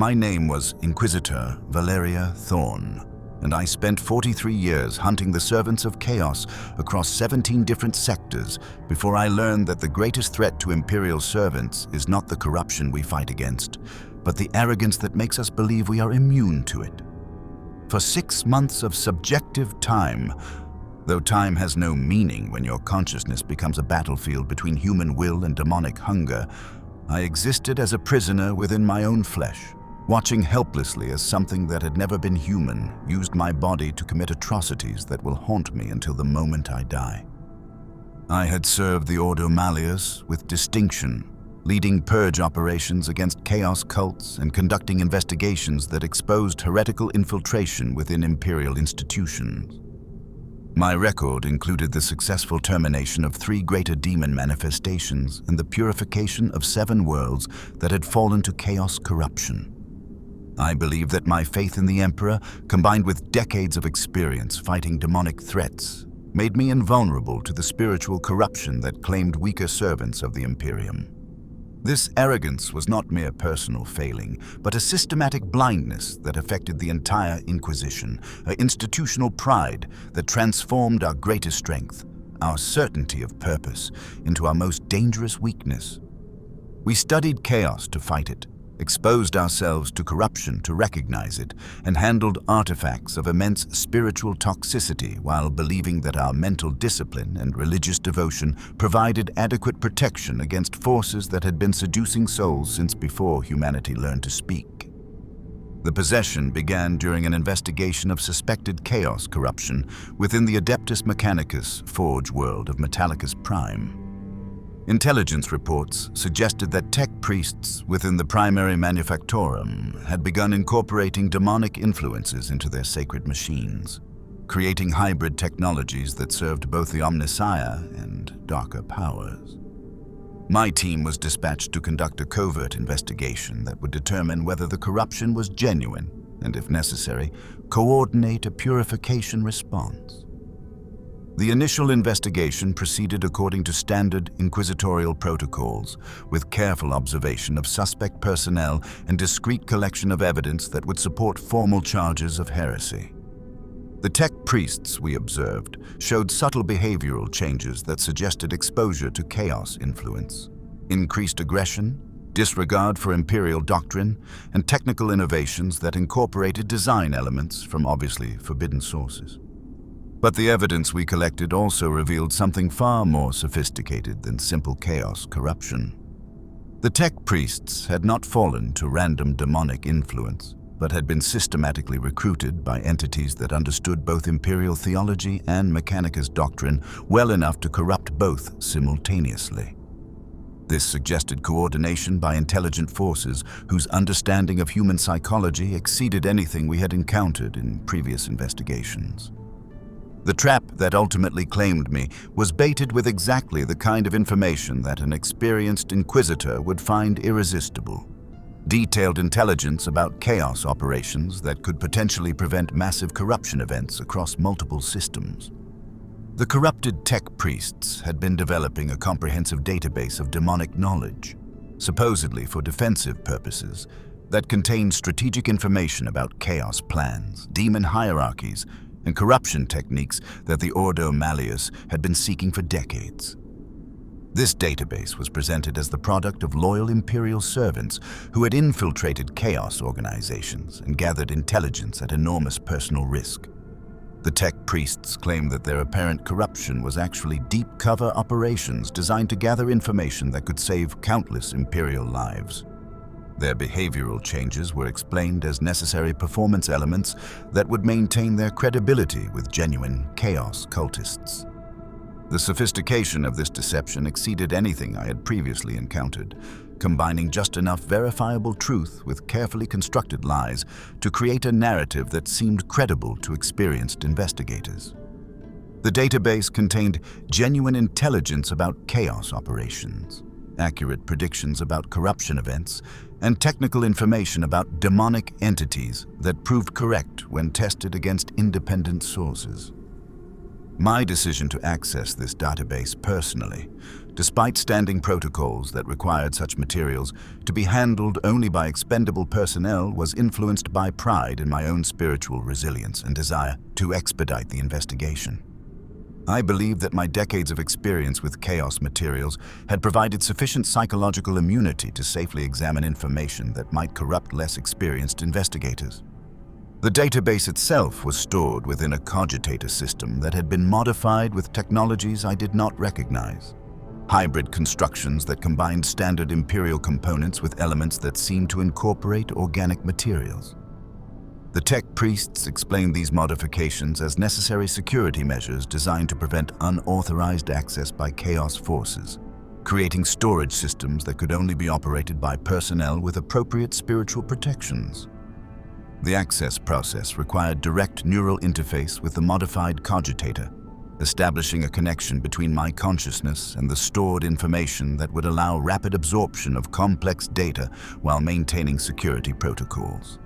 My name was Inquisitor Valeria Thorne, and I spent 43 years hunting the servants of chaos across 17 different sectors before I learned that the greatest threat to Imperial servants is not the corruption we fight against, but the arrogance that makes us believe we are immune to it. For 6 months of subjective time, though time has no meaning when your consciousness becomes a battlefield between human will and demonic hunger, I existed as a prisoner within my own flesh, watching helplessly as something that had never been human used my body to commit atrocities that will haunt me until the moment I die. I had served the Ordo Malleus with distinction, leading purge operations against chaos cults and conducting investigations that exposed heretical infiltration within Imperial institutions. My record included the successful termination of 3 greater demon manifestations and the purification of 7 worlds that had fallen to chaos corruption. I believe that my faith in the Emperor, combined with decades of experience fighting demonic threats, made me invulnerable to the spiritual corruption that claimed weaker servants of the Imperium. This arrogance was not mere personal failing, but a systematic blindness that affected the entire Inquisition, an institutional pride that transformed our greatest strength, our certainty of purpose, into our most dangerous weakness. We studied chaos to fight it, exposed ourselves to corruption to recognize it, and handled artifacts of immense spiritual toxicity while believing that our mental discipline and religious devotion provided adequate protection against forces that had been seducing souls since before humanity learned to speak. The possession began during an investigation of suspected chaos corruption within the Adeptus Mechanicus forge world of Metallicus Prime. Intelligence reports suggested that tech priests within the primary manufactorum had begun incorporating demonic influences into their sacred machines, creating hybrid technologies that served both the Omnissiah and darker powers. My team was dispatched to conduct a covert investigation that would determine whether the corruption was genuine and, if necessary, coordinate a purification response. The initial investigation proceeded according to standard inquisitorial protocols, with careful observation of suspect personnel and discreet collection of evidence that would support formal charges of heresy. The tech priests, we observed, showed subtle behavioral changes that suggested exposure to chaos influence, increased aggression, disregard for Imperial doctrine, and technical innovations that incorporated design elements from obviously forbidden sources. But the evidence we collected also revealed something far more sophisticated than simple chaos corruption. The tech priests had not fallen to random demonic influence, but had been systematically recruited by entities that understood both Imperial theology and Mechanicus doctrine well enough to corrupt both simultaneously. This suggested coordination by intelligent forces whose understanding of human psychology exceeded anything we had encountered in previous investigations. The trap that ultimately claimed me was baited with exactly the kind of information that an experienced inquisitor would find irresistible. Detailed intelligence about chaos operations that could potentially prevent massive corruption events across multiple systems. The corrupted tech priests had been developing a comprehensive database of demonic knowledge, supposedly for defensive purposes, that contained strategic information about chaos plans, demon hierarchies, and corruption techniques that the Ordo Malleus had been seeking for decades. This database was presented as the product of loyal Imperial servants who had infiltrated chaos organizations and gathered intelligence at enormous personal risk. The tech priests claimed that their apparent corruption was actually deep cover operations designed to gather information that could save countless Imperial lives. Their behavioral changes were explained as necessary performance elements that would maintain their credibility with genuine chaos cultists. The sophistication of this deception exceeded anything I had previously encountered, combining just enough verifiable truth with carefully constructed lies to create a narrative that seemed credible to experienced investigators. The database contained genuine intelligence about chaos operations, accurate predictions about corruption events, and technical information about demonic entities that proved correct when tested against independent sources. My decision to access this database personally, despite standing protocols that required such materials to be handled only by expendable personnel, was influenced by pride in my own spiritual resilience and desire to expedite the investigation. I believed that my decades of experience with chaos materials had provided sufficient psychological immunity to safely examine information that might corrupt less experienced investigators. The database itself was stored within a cogitator system that had been modified with technologies I did not recognize. Hybrid constructions that combined standard Imperial components with elements that seemed to incorporate organic materials. The tech priests explained these modifications as necessary security measures designed to prevent unauthorized access by chaos forces, creating storage systems that could only be operated by personnel with appropriate spiritual protections. The access process required direct neural interface with the modified cogitator, establishing a connection between my consciousness and the stored information that would allow rapid absorption of complex data while maintaining security protocols.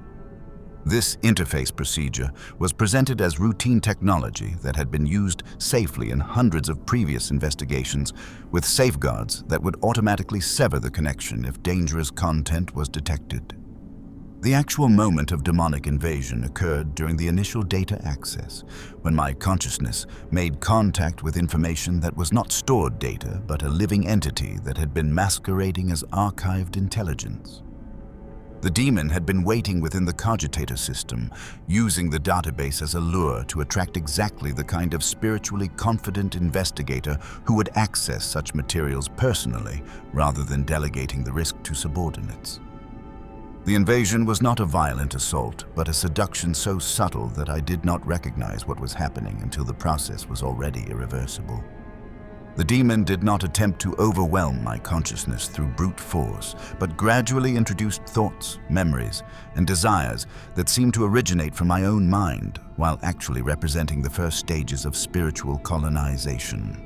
This interface procedure was presented as routine technology that had been used safely in hundreds of previous investigations, with safeguards that would automatically sever the connection if dangerous content was detected. The actual moment of demonic invasion occurred during the initial data access, when my consciousness made contact with information that was not stored data, but a living entity that had been masquerading as archived intelligence. The demon had been waiting within the cogitator system, using the database as a lure to attract exactly the kind of spiritually confident investigator who would access such materials personally, rather than delegating the risk to subordinates. The invasion was not a violent assault, but a seduction so subtle that I did not recognize what was happening until the process was already irreversible. The demon did not attempt to overwhelm my consciousness through brute force, but gradually introduced thoughts, memories, and desires that seemed to originate from my own mind, while actually representing the first stages of spiritual colonization.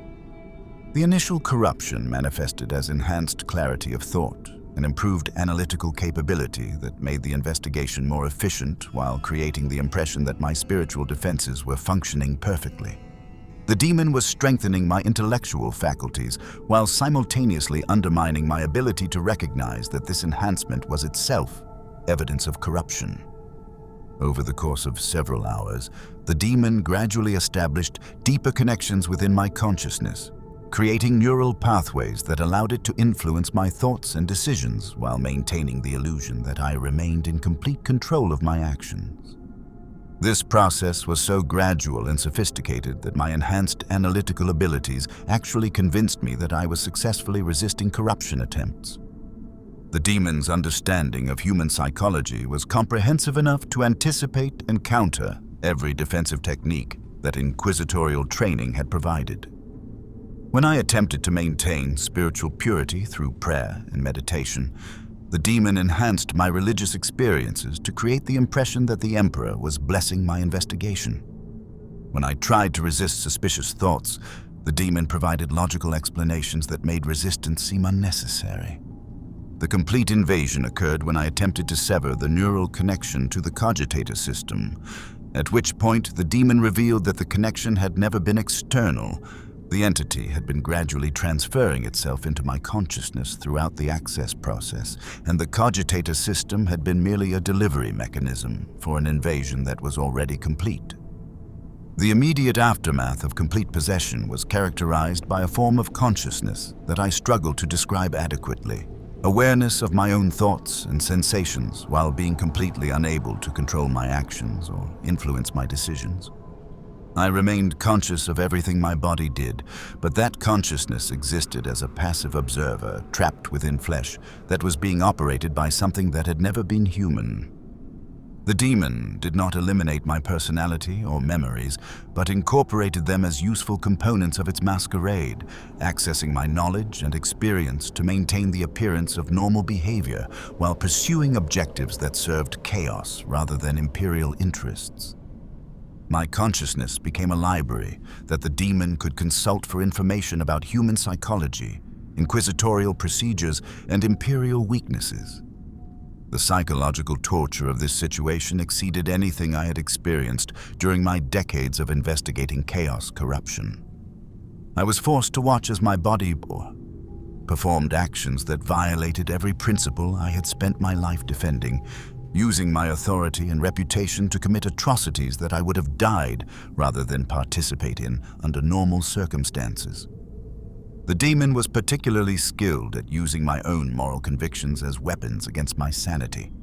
The initial corruption manifested as enhanced clarity of thought, an improved analytical capability that made the investigation more efficient while creating the impression that my spiritual defenses were functioning perfectly. The demon was strengthening my intellectual faculties while simultaneously undermining my ability to recognize that this enhancement was itself evidence of corruption. Over the course of several hours, the demon gradually established deeper connections within my consciousness, creating neural pathways that allowed it to influence my thoughts and decisions while maintaining the illusion that I remained in complete control of my actions. This process was so gradual and sophisticated that my enhanced analytical abilities actually convinced me that I was successfully resisting corruption attempts. The demon's understanding of human psychology was comprehensive enough to anticipate and counter every defensive technique that inquisitorial training had provided. When I attempted to maintain spiritual purity through prayer and meditation, the demon enhanced my religious experiences to create the impression that the Emperor was blessing my investigation. When I tried to resist suspicious thoughts, the demon provided logical explanations that made resistance seem unnecessary. The complete invasion occurred when I attempted to sever the neural connection to the cogitator system, at which point the demon revealed that the connection had never been external. The entity had been gradually transferring itself into my consciousness throughout the access process, and the cogitator system had been merely a delivery mechanism for an invasion that was already complete. The immediate aftermath of complete possession was characterized by a form of consciousness that I struggled to describe adequately. Awareness of my own thoughts and sensations while being completely unable to control my actions or influence my decisions. I remained conscious of everything my body did, but that consciousness existed as a passive observer trapped within flesh that was being operated by something that had never been human. The demon did not eliminate my personality or memories, but incorporated them as useful components of its masquerade, accessing my knowledge and experience to maintain the appearance of normal behavior while pursuing objectives that served chaos rather than Imperial interests. My consciousness became a library that the demon could consult for information about human psychology, inquisitorial procedures, and Imperial weaknesses. The psychological torture of this situation exceeded anything I had experienced during my decades of investigating chaos corruption. I was forced to watch as my body performed actions that violated every principle I had spent my life defending, using my authority and reputation to commit atrocities that I would have died rather than participate in under normal circumstances. The demon was particularly skilled at using my own moral convictions as weapons against my sanity.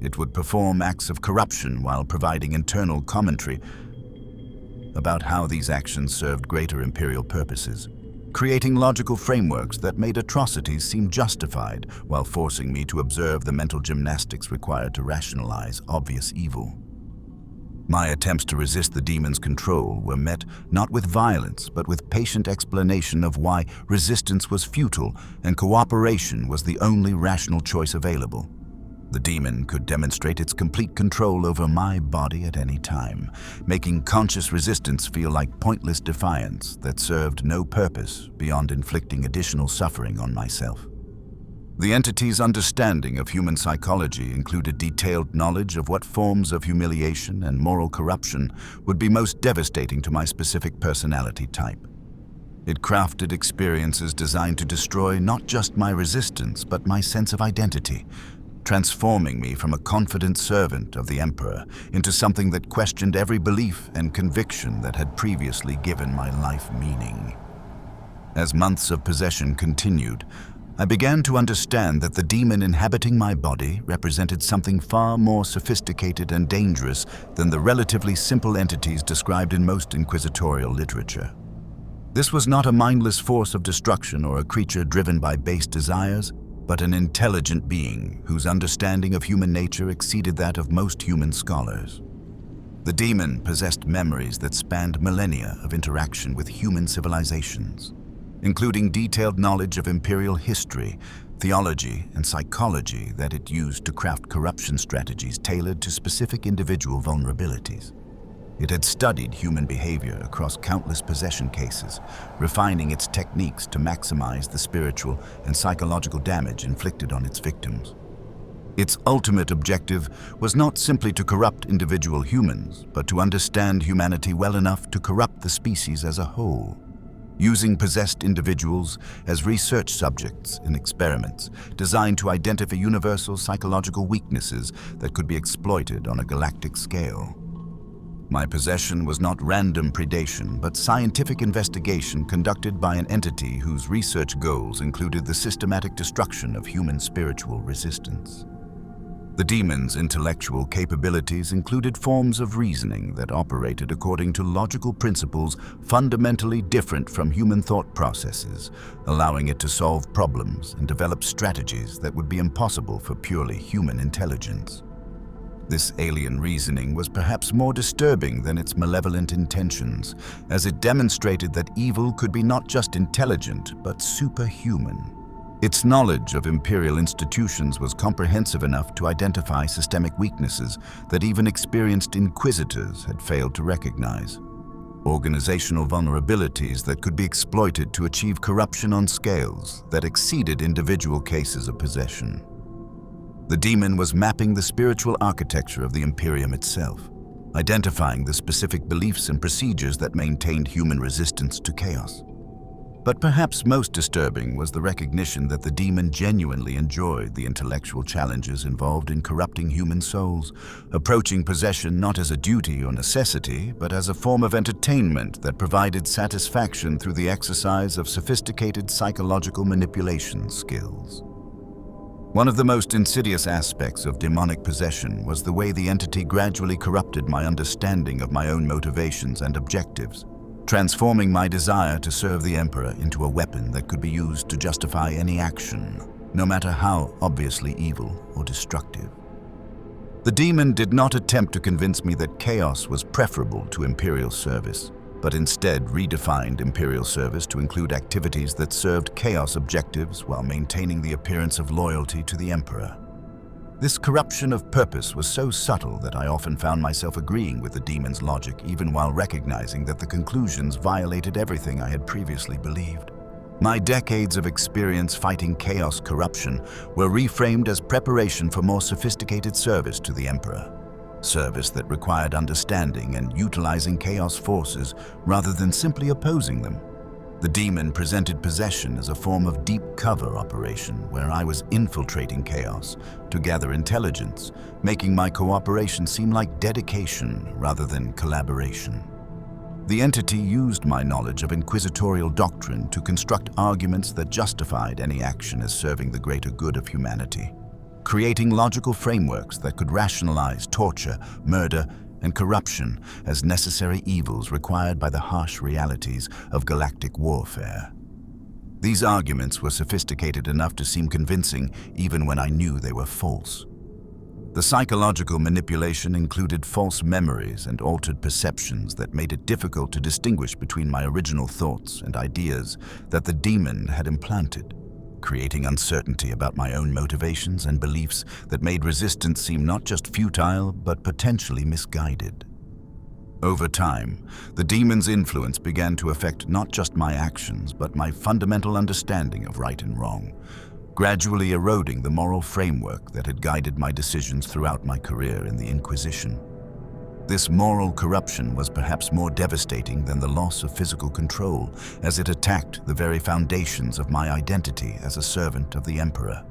It would perform acts of corruption while providing internal commentary about how these actions served greater Imperial purposes, creating logical frameworks that made atrocities seem justified while forcing me to observe the mental gymnastics required to rationalize obvious evil. My attempts to resist the demon's control were met not with violence, but with patient explanation of why resistance was futile and cooperation was the only rational choice available. The demon could demonstrate its complete control over my body at any time, making conscious resistance feel like pointless defiance that served no purpose beyond inflicting additional suffering on myself. The entity's understanding of human psychology included detailed knowledge of what forms of humiliation and moral corruption would be most devastating to my specific personality type. It crafted experiences designed to destroy not just my resistance, but my sense of identity, transforming me from a confident servant of the Emperor into something that questioned every belief and conviction that had previously given my life meaning. As months of possession continued, I began to understand that the demon inhabiting my body represented something far more sophisticated and dangerous than the relatively simple entities described in most inquisitorial literature. This was not a mindless force of destruction or a creature driven by base desires, but an intelligent being whose understanding of human nature exceeded that of most human scholars. The demon possessed memories that spanned millennia of interaction with human civilizations, including detailed knowledge of Imperial history, theology, and psychology that it used to craft corruption strategies tailored to specific individual vulnerabilities. It had studied human behavior across countless possession cases, refining its techniques to maximize the spiritual and psychological damage inflicted on its victims. Its ultimate objective was not simply to corrupt individual humans, but to understand humanity well enough to corrupt the species as a whole, using possessed individuals as research subjects in experiments designed to identify universal psychological weaknesses that could be exploited on a galactic scale. My possession was not random predation, but scientific investigation conducted by an entity whose research goals included the systematic destruction of human spiritual resistance. The demon's intellectual capabilities included forms of reasoning that operated according to logical principles fundamentally different from human thought processes, allowing it to solve problems and develop strategies that would be impossible for purely human intelligence. This alien reasoning was perhaps more disturbing than its malevolent intentions, as it demonstrated that evil could be not just intelligent, but superhuman. Its knowledge of Imperial institutions was comprehensive enough to identify systemic weaknesses that even experienced inquisitors had failed to recognize. Organizational vulnerabilities that could be exploited to achieve corruption on scales that exceeded individual cases of possession. The demon was mapping the spiritual architecture of the Imperium itself, identifying the specific beliefs and procedures that maintained human resistance to chaos. But perhaps most disturbing was the recognition that the demon genuinely enjoyed the intellectual challenges involved in corrupting human souls, approaching possession not as a duty or necessity, but as a form of entertainment that provided satisfaction through the exercise of sophisticated psychological manipulation skills. One of the most insidious aspects of demonic possession was the way the entity gradually corrupted my understanding of my own motivations and objectives, transforming my desire to serve the Emperor into a weapon that could be used to justify any action, no matter how obviously evil or destructive. The demon did not attempt to convince me that chaos was preferable to Imperial service, but instead redefined Imperial service to include activities that served chaos objectives while maintaining the appearance of loyalty to the Emperor. This corruption of purpose was so subtle that I often found myself agreeing with the demon's logic, even while recognizing that the conclusions violated everything I had previously believed. My decades of experience fighting chaos corruption were reframed as preparation for more sophisticated service to the Emperor. Service that required understanding and utilizing chaos forces rather than simply opposing them. The Daemon presented possession as a form of deep cover operation where I was infiltrating chaos to gather intelligence, making my cooperation seem like dedication rather than collaboration. The entity used my knowledge of inquisitorial doctrine to construct arguments that justified any action as serving the greater good of humanity, creating logical frameworks that could rationalize torture, murder, and corruption as necessary evils required by the harsh realities of galactic warfare. These arguments were sophisticated enough to seem convincing even when I knew they were false. The psychological manipulation included false memories and altered perceptions that made it difficult to distinguish between my original thoughts and ideas that the Daemon had implanted, creating uncertainty about my own motivations and beliefs that made resistance seem not just futile, but potentially misguided. Over time, the Daemon's influence began to affect not just my actions, but my fundamental understanding of right and wrong, gradually eroding the moral framework that had guided my decisions throughout my career in the Inquisition. This moral corruption was perhaps more devastating than the loss of physical control, as it attacked the very foundations of my identity as a servant of the Emperor.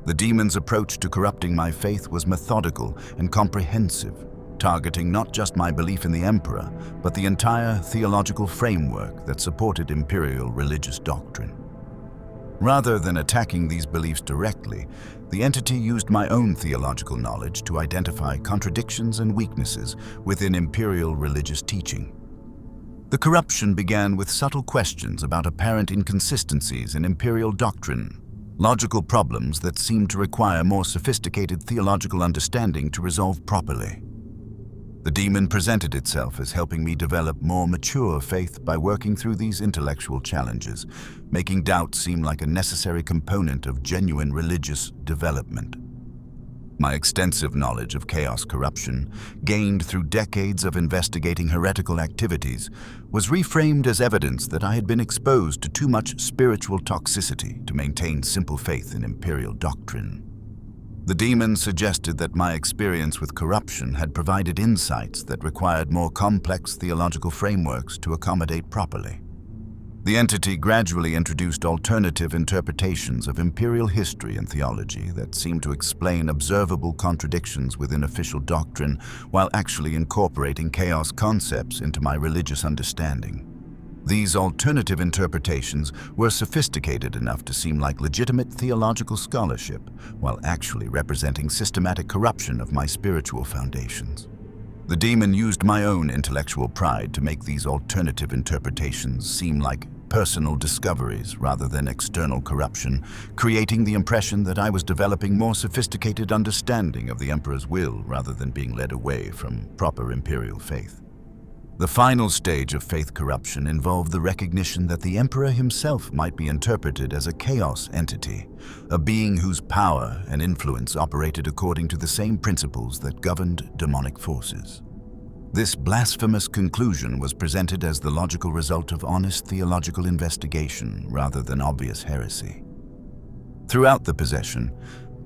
The Daemon's approach to corrupting my faith was methodical and comprehensive, targeting not just my belief in the Emperor, but the entire theological framework that supported Imperial religious doctrine. Rather than attacking these beliefs directly, the entity used my own theological knowledge to identify contradictions and weaknesses within Imperial religious teaching. The corruption began with subtle questions about apparent inconsistencies in Imperial doctrine, logical problems that seemed to require more sophisticated theological understanding to resolve properly. The Daemon presented itself as helping me develop more mature faith by working through these intellectual challenges, making doubt seem like a necessary component of genuine religious development. My extensive knowledge of chaos corruption, gained through decades of investigating heretical activities, was reframed as evidence that I had been exposed to too much spiritual toxicity to maintain simple faith in Imperial doctrine. The Daemon suggested that my experience with corruption had provided insights that required more complex theological frameworks to accommodate properly. The entity gradually introduced alternative interpretations of Imperial history and theology that seemed to explain observable contradictions within official doctrine while actually incorporating chaos concepts into my religious understanding. These alternative interpretations were sophisticated enough to seem like legitimate theological scholarship, while actually representing systematic corruption of my spiritual foundations. The Daemon used my own intellectual pride to make these alternative interpretations seem like personal discoveries rather than external corruption, creating the impression that I was developing more sophisticated understanding of the Emperor's will rather than being led away from proper Imperial faith. The final stage of faith corruption involved the recognition that the Emperor himself might be interpreted as a chaos entity, a being whose power and influence operated according to the same principles that governed demonic forces. This blasphemous conclusion was presented as the logical result of honest theological investigation rather than obvious heresy. Throughout the possession,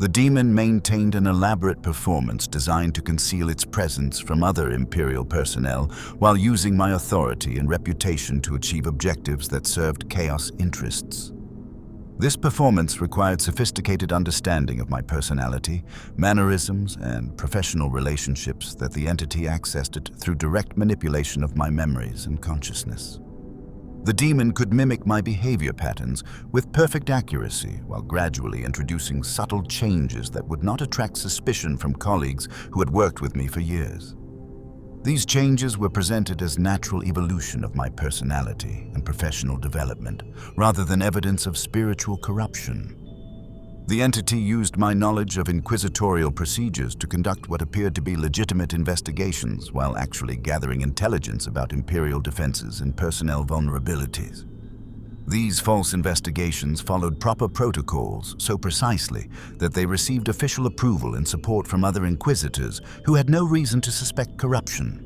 the Daemon maintained an elaborate performance designed to conceal its presence from other Imperial personnel while using my authority and reputation to achieve objectives that served chaos interests. This performance required sophisticated understanding of my personality, mannerisms, and professional relationships that the entity accessed through direct manipulation of my memories and consciousness. The Daemon could mimic my behavior patterns with perfect accuracy while gradually introducing subtle changes that would not attract suspicion from colleagues who had worked with me for years. These changes were presented as natural evolution of my personality and professional development, rather than evidence of spiritual corruption. The entity used my knowledge of inquisitorial procedures to conduct what appeared to be legitimate investigations while actually gathering intelligence about Imperial defenses and personnel vulnerabilities. These false investigations followed proper protocols so precisely that they received official approval and support from other inquisitors who had no reason to suspect corruption.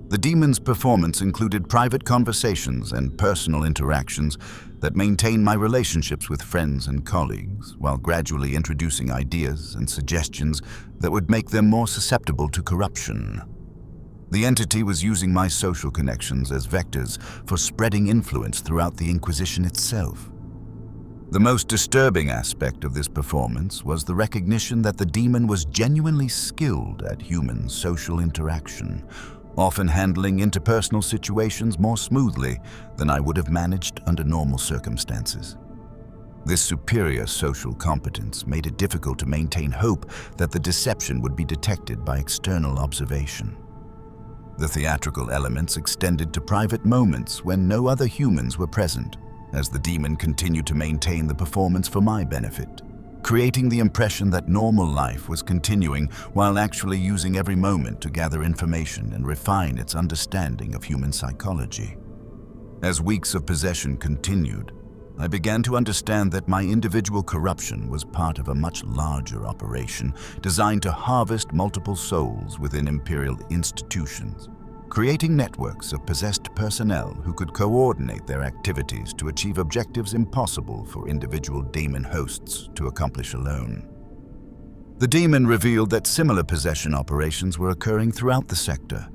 The demon's performance included private conversations and personal interactions that maintained my relationships with friends and colleagues, while gradually introducing ideas and suggestions that would make them more susceptible to corruption. The entity was using my social connections as vectors for spreading influence throughout the Inquisition itself. The most disturbing aspect of this performance was the recognition that the demon was genuinely skilled at human social interaction, often handling interpersonal situations more smoothly than I would have managed under normal circumstances. This superior social competence made it difficult to maintain hope that the deception would be detected by external observation. The theatrical elements extended to private moments when no other humans were present, as the demon continued to maintain the performance for my benefit, creating the impression that normal life was continuing while actually using every moment to gather information and refine its understanding of human psychology. As weeks of possession continued, I began to understand that my individual corruption was part of a much larger operation designed to harvest multiple souls within Imperial institutions, creating networks of possessed personnel who could coordinate their activities to achieve objectives impossible for individual demon hosts to accomplish alone. The demon revealed that similar possession operations were occurring throughout the sector,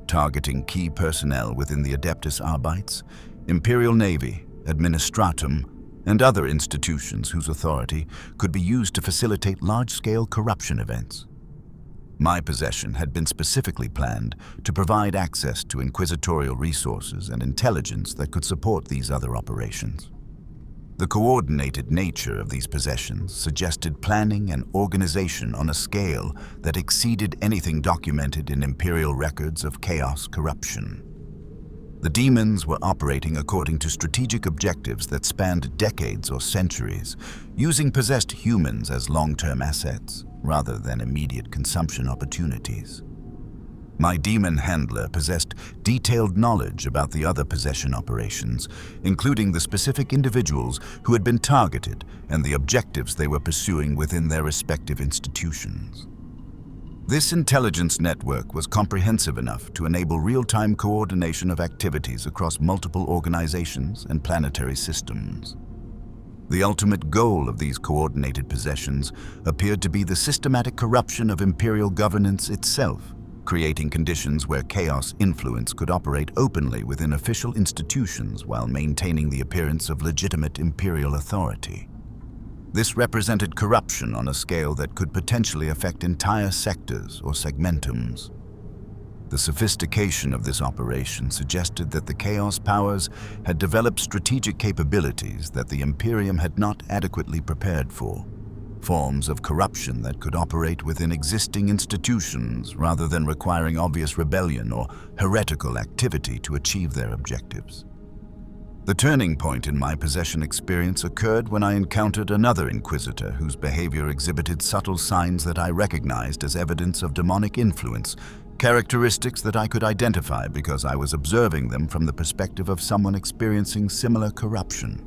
targeting key personnel within the Adeptus Arbites, Imperial Navy, Administratum, and other institutions whose authority could be used to facilitate large-scale corruption events. My possession had been specifically planned to provide access to inquisitorial resources and intelligence that could support these other operations. The coordinated nature of these possessions suggested planning and organization on a scale that exceeded anything documented in Imperial records of chaos corruption. The demons were operating according to strategic objectives that spanned decades or centuries, using possessed humans as long-term assets rather than immediate consumption opportunities. My demon handler possessed detailed knowledge about the other possession operations, including the specific individuals who had been targeted and the objectives they were pursuing within their respective institutions. This intelligence network was comprehensive enough to enable real-time coordination of activities across multiple organizations and planetary systems. The ultimate goal of these coordinated possessions appeared to be the systematic corruption of Imperial governance itself, creating conditions where chaos influence could operate openly within official institutions while maintaining the appearance of legitimate Imperial authority. This represented corruption on a scale that could potentially affect entire sectors or segmentums. The sophistication of this operation suggested that the Chaos powers had developed strategic capabilities that the Imperium had not adequately prepared for, forms of corruption that could operate within existing institutions rather than requiring obvious rebellion or heretical activity to achieve their objectives. The turning point in my possession experience occurred when I encountered another Inquisitor whose behavior exhibited subtle signs that I recognized as evidence of demonic influence, characteristics that I could identify because I was observing them from the perspective of someone experiencing similar corruption.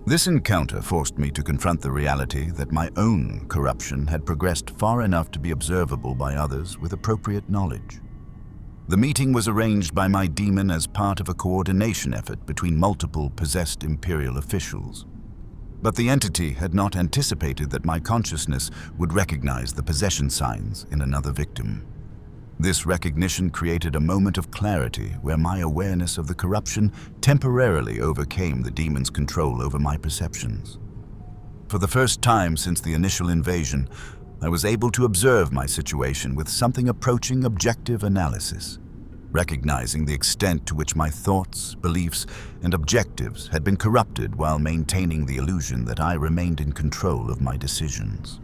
This encounter forced me to confront the reality that my own corruption had progressed far enough to be observable by others with appropriate knowledge. The meeting was arranged by my demon as part of a coordination effort between multiple possessed Imperial officials. But the entity had not anticipated that my consciousness would recognize the possession signs in another victim. This recognition created a moment of clarity where my awareness of the corruption temporarily overcame the demon's control over my perceptions. For the first time since the initial invasion, I was able to observe my situation with something approaching objective analysis, recognizing the extent to which my thoughts, beliefs, and objectives had been corrupted while maintaining the illusion that I remained in control of my decisions.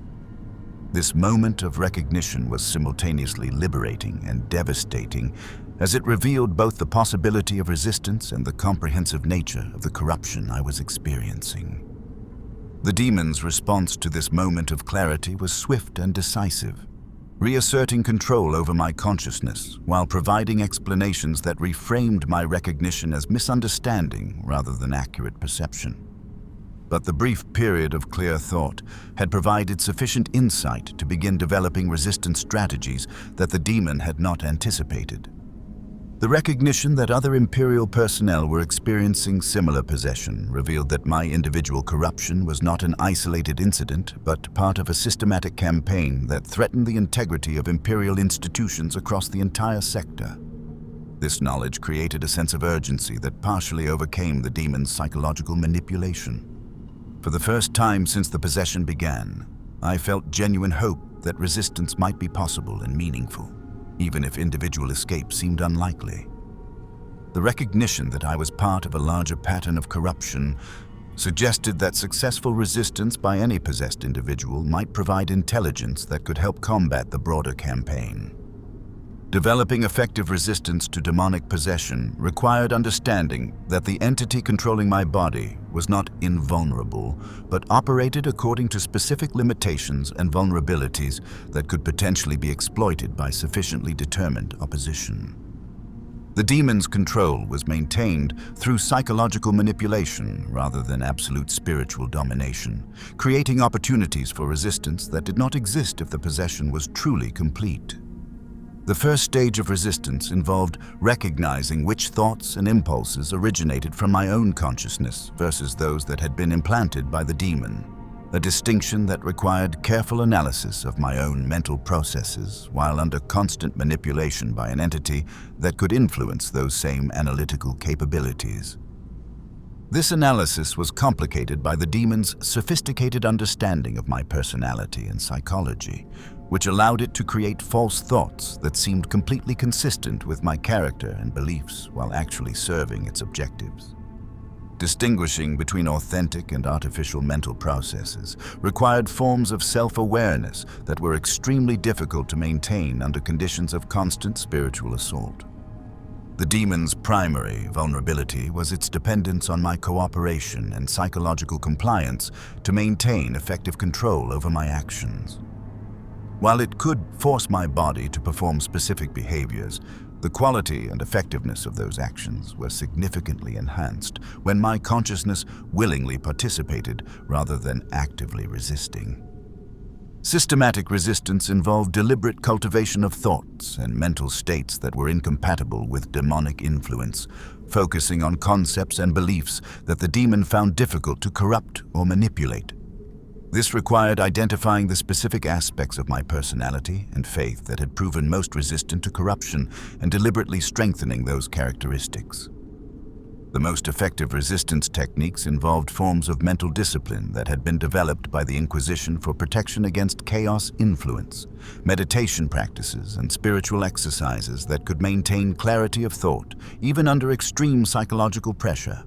This moment of recognition was simultaneously liberating and devastating, as it revealed both the possibility of resistance and the comprehensive nature of the corruption I was experiencing. The demon's response to this moment of clarity was swift and decisive, reasserting control over my consciousness while providing explanations that reframed my recognition as misunderstanding rather than accurate perception. But the brief period of clear thought had provided sufficient insight to begin developing resistance strategies that the demon had not anticipated. The recognition that other Imperial personnel were experiencing similar possession revealed that my individual corruption was not an isolated incident, but part of a systematic campaign that threatened the integrity of Imperial institutions across the entire sector. This knowledge created a sense of urgency that partially overcame the demon's psychological manipulation. For the first time since the possession began, I felt genuine hope that resistance might be possible and meaningful, even if individual escape seemed unlikely. The recognition that I was part of a larger pattern of corruption suggested that successful resistance by any possessed individual might provide intelligence that could help combat the broader campaign. Developing effective resistance to demonic possession required understanding that the entity controlling my body was not invulnerable, but operated according to specific limitations and vulnerabilities that could potentially be exploited by sufficiently determined opposition. The demon's control was maintained through psychological manipulation rather than absolute spiritual domination, creating opportunities for resistance that did not exist if the possession was truly complete. The first stage of resistance involved recognizing which thoughts and impulses originated from my own consciousness versus those that had been implanted by the demon, a distinction that required careful analysis of my own mental processes while under constant manipulation by an entity that could influence those same analytical capabilities. This analysis was complicated by the demon's sophisticated understanding of my personality and psychology, which allowed it to create false thoughts that seemed completely consistent with my character and beliefs while actually serving its objectives. Distinguishing between authentic and artificial mental processes required forms of self-awareness that were extremely difficult to maintain under conditions of constant spiritual assault. The demon's primary vulnerability was its dependence on my cooperation and psychological compliance to maintain effective control over my actions. While it could force my body to perform specific behaviors, the quality and effectiveness of those actions were significantly enhanced when my consciousness willingly participated rather than actively resisting. Systematic resistance involved deliberate cultivation of thoughts and mental states that were incompatible with demonic influence, focusing on concepts and beliefs that the demon found difficult to corrupt or manipulate. This required identifying the specific aspects of my personality and faith that had proven most resistant to corruption and deliberately strengthening those characteristics. The most effective resistance techniques involved forms of mental discipline that had been developed by the Inquisition for protection against chaos influence, meditation practices, and spiritual exercises that could maintain clarity of thought, even under extreme psychological pressure.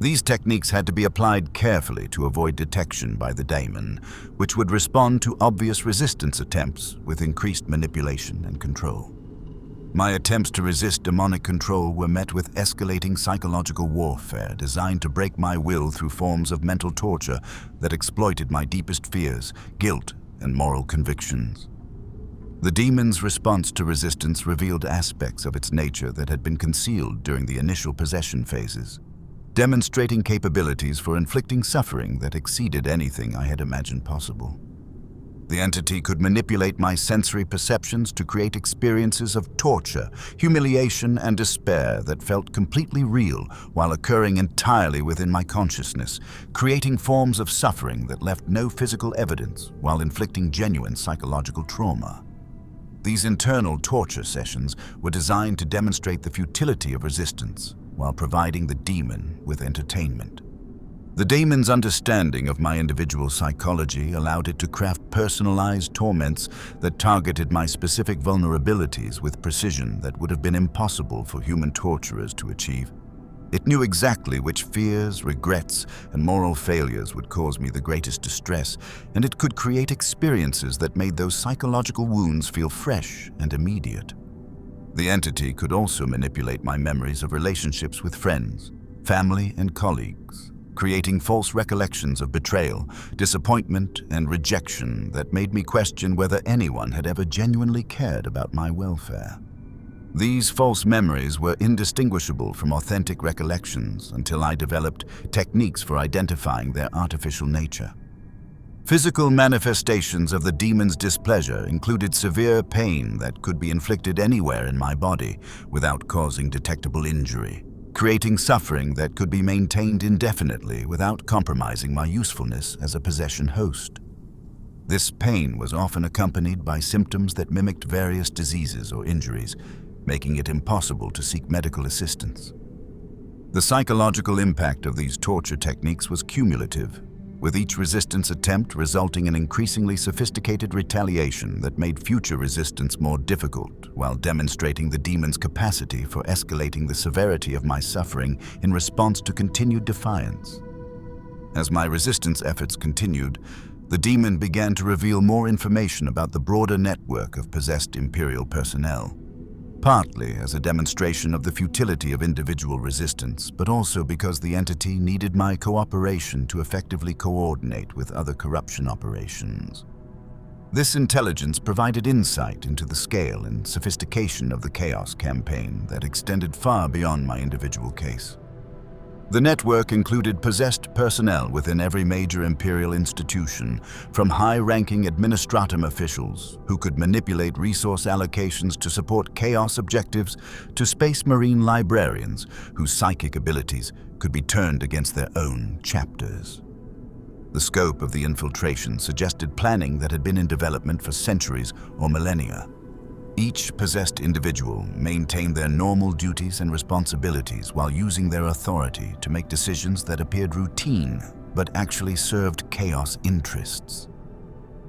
These techniques had to be applied carefully to avoid detection by the Daemon, which would respond to obvious resistance attempts with increased manipulation and control. My attempts to resist demonic control were met with escalating psychological warfare designed to break my will through forms of mental torture that exploited my deepest fears, guilt, and moral convictions. The demon's response to resistance revealed aspects of its nature that had been concealed during the initial possession phases, demonstrating capabilities for inflicting suffering that exceeded anything I had imagined possible. The entity could manipulate my sensory perceptions to create experiences of torture, humiliation, and despair that felt completely real while occurring entirely within my consciousness, creating forms of suffering that left no physical evidence while inflicting genuine psychological trauma. These internal torture sessions were designed to demonstrate the futility of resistance while providing the demon with entertainment. The demon's understanding of my individual psychology allowed it to craft personalized torments that targeted my specific vulnerabilities with precision that would have been impossible for human torturers to achieve. It knew exactly which fears, regrets, and moral failures would cause me the greatest distress, and it could create experiences that made those psychological wounds feel fresh and immediate. The entity could also manipulate my memories of relationships with friends, family, and colleagues, creating false recollections of betrayal, disappointment, and rejection that made me question whether anyone had ever genuinely cared about my welfare. These false memories were indistinguishable from authentic recollections until I developed techniques for identifying their artificial nature. Physical manifestations of the demon's displeasure included severe pain that could be inflicted anywhere in my body without causing detectable injury, creating suffering that could be maintained indefinitely without compromising my usefulness as a possession host. This pain was often accompanied by symptoms that mimicked various diseases or injuries, making it impossible to seek medical assistance. The psychological impact of these torture techniques was cumulative, with each resistance attempt resulting in increasingly sophisticated retaliation that made future resistance more difficult, while demonstrating the demon's capacity for escalating the severity of my suffering in response to continued defiance. As my resistance efforts continued, the demon began to reveal more information about the broader network of possessed Imperial personnel, partly as a demonstration of the futility of individual resistance, but also because the entity needed my cooperation to effectively coordinate with other corruption operations. This intelligence provided insight into the scale and sophistication of the Chaos campaign that extended far beyond my individual case. The network included possessed personnel within every major Imperial institution, from high-ranking administratum officials who could manipulate resource allocations to support Chaos objectives to Space Marine librarians whose psychic abilities could be turned against their own chapters. The scope of the infiltration suggested planning that had been in development for centuries or millennia. Each possessed individual maintained their normal duties and responsibilities while using their authority to make decisions that appeared routine but actually served Chaos interests.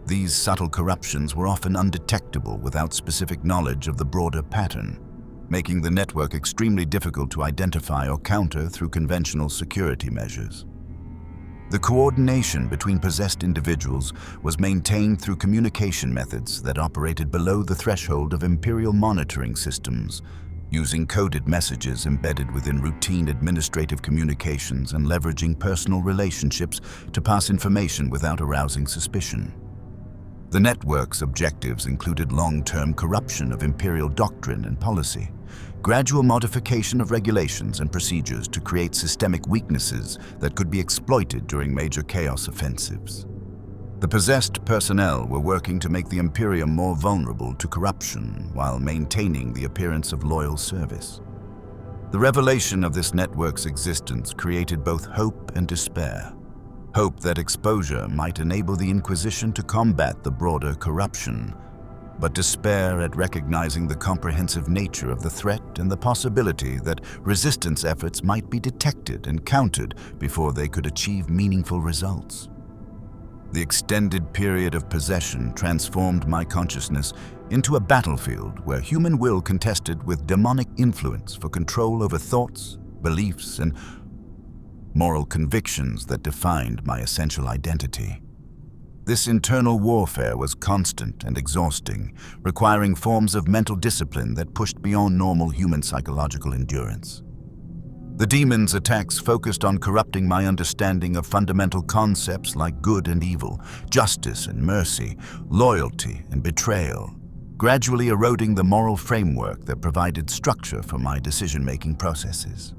These subtle corruptions were often undetectable without specific knowledge of the broader pattern, making the network extremely difficult to identify or counter through conventional security measures. The coordination between possessed individuals was maintained through communication methods that operated below the threshold of Imperial monitoring systems, using coded messages embedded within routine administrative communications and leveraging personal relationships to pass information without arousing suspicion. The network's objectives included long-term corruption of Imperial doctrine and policy, gradual modification of regulations and procedures to create systemic weaknesses that could be exploited during major Chaos offensives. The possessed personnel were working to make the Imperium more vulnerable to corruption while maintaining the appearance of loyal service. The revelation of this network's existence created both hope and despair. Hope that exposure might enable the Inquisition to combat the broader corruption, but despair at recognizing the comprehensive nature of the threat and the possibility that resistance efforts might be detected and countered before they could achieve meaningful results. The extended period of possession transformed my consciousness into a battlefield where human will contested with demonic influence for control over thoughts, beliefs, and moral convictions that defined my essential identity. This internal warfare was constant and exhausting, requiring forms of mental discipline that pushed beyond normal human psychological endurance. The demon's attacks focused on corrupting my understanding of fundamental concepts like good and evil, justice and mercy, loyalty and betrayal, gradually eroding the moral framework that provided structure for my decision-making processes.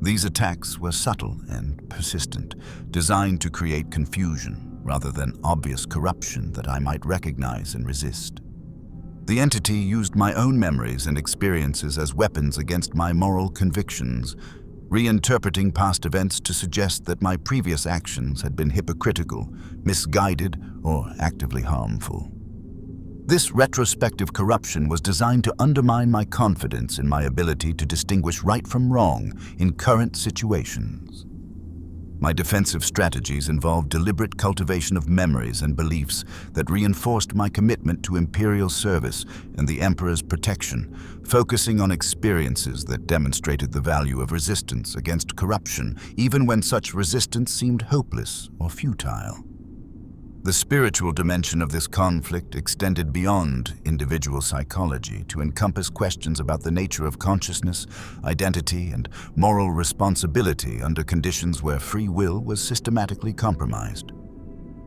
These attacks were subtle and persistent, designed to create confusion rather than obvious corruption that I might recognize and resist. The entity used my own memories and experiences as weapons against my moral convictions, reinterpreting past events to suggest that my previous actions had been hypocritical, misguided, or actively harmful. This retrospective corruption was designed to undermine my confidence in my ability to distinguish right from wrong in current situations. My defensive strategies involved deliberate cultivation of memories and beliefs that reinforced my commitment to Imperial service and the Emperor's protection, focusing on experiences that demonstrated the value of resistance against corruption, even when such resistance seemed hopeless or futile. The spiritual dimension of this conflict extended beyond individual psychology to encompass questions about the nature of consciousness, identity, and moral responsibility under conditions where free will was systematically compromised.